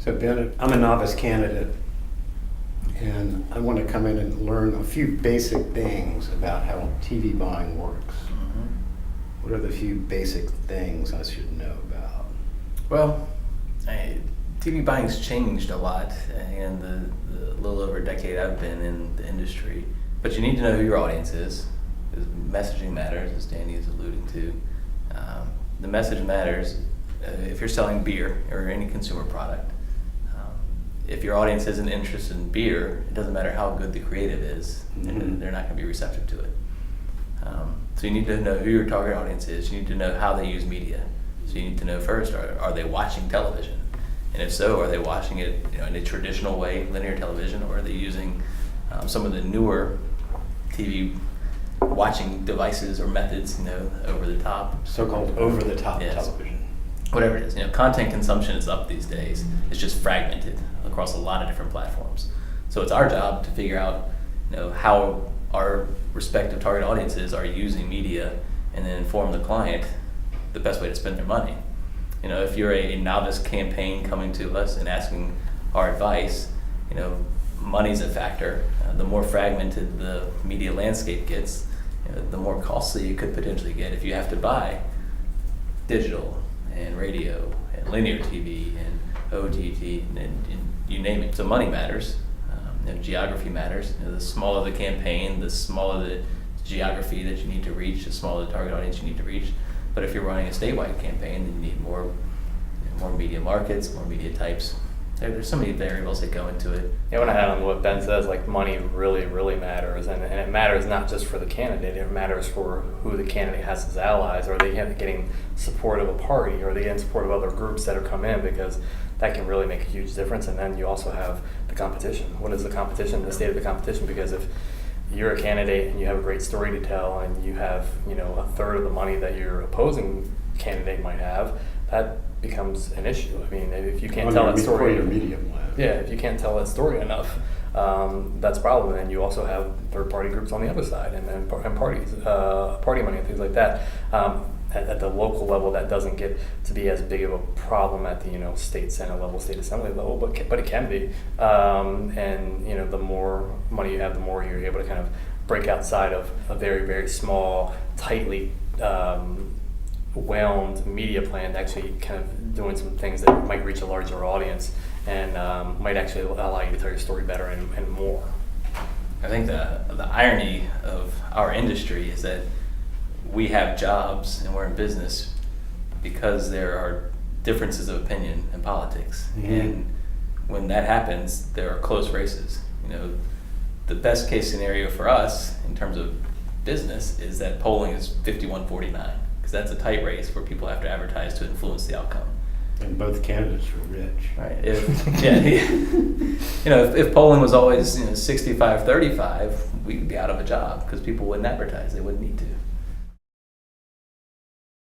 So Ben, I'm a novice candidate, and I want to come in and learn a few basic things about how TV buying works. What are the few basic things I should know about? Well, TV buying's changed a lot in the little over a decade I've been in the industry. But you need to know who your audience is, because messaging matters, as Danny is alluding to. The message matters if you're selling beer or any consumer product. If your audience isn't interested in beer, it doesn't matter how good the creative is, they're not going to be receptive to it. So you need to know who your target audience is. You need to know how they use media. So you need to know first, are they watching television? And if so, are they watching it in a traditional way, linear television, or are they using some of the newer TV watching devices or methods, over the top? So-called over-the-top television. Whatever it is. Content consumption is up these days. It's just fragmented across a lot of different platforms. So it's our job to figure out, how our respective target audiences are using media, and then inform the client the best way to spend their money. If you're a novice campaign coming to us and asking our advice, money's a factor. The more fragmented the media landscape gets, the more costly it could potentially get if you have to buy digital and radio and linear TV and OTT and you name it. So money matters. Geography matters. The smaller the campaign, the smaller the geography that you need to reach, the smaller the target audience you need to reach. But if you're running a statewide campaign, then you need more media markets, more media types. There's so many variables that go into it. Yeah, when I add on what Ben says, money really, really matters, and it matters not just for the candidate. It matters for who the candidate has as allies. Are they getting support of a party? Or are they getting support of other groups that have come in? Because that can really make a huge difference. And then you also have the competition. What is the competition? The state of the competition. Because if you're a candidate and you have a great story to tell, and you have a third of the money that your opposing candidate might have, that becomes an issue. I mean, if you can't tell that story, your media plan. Yeah, if you can't tell that story enough, that's a problem. And you also have third-party groups on the other side, and parties, party money, and things like that. At the local level, that doesn't get to be as big of a problem at the state senate level, state assembly level, but it can be. And the more money you have, the more you're able to kind of break outside of a very, very small, tightly whelmed media plan to actually kind of doing some things that might reach a larger audience and might actually allow you to tell your story better and more. I think the irony of our industry is that we have jobs and we're in business because there are differences of opinion in politics. And when that happens, there are close races. The best case scenario for us in terms of business is that polling is 51-49, because that's a tight race where people have to advertise to influence the outcome. And both candidates are rich. Right. If polling was always 65-35, we could be out of a job because people wouldn't advertise. They wouldn't need to.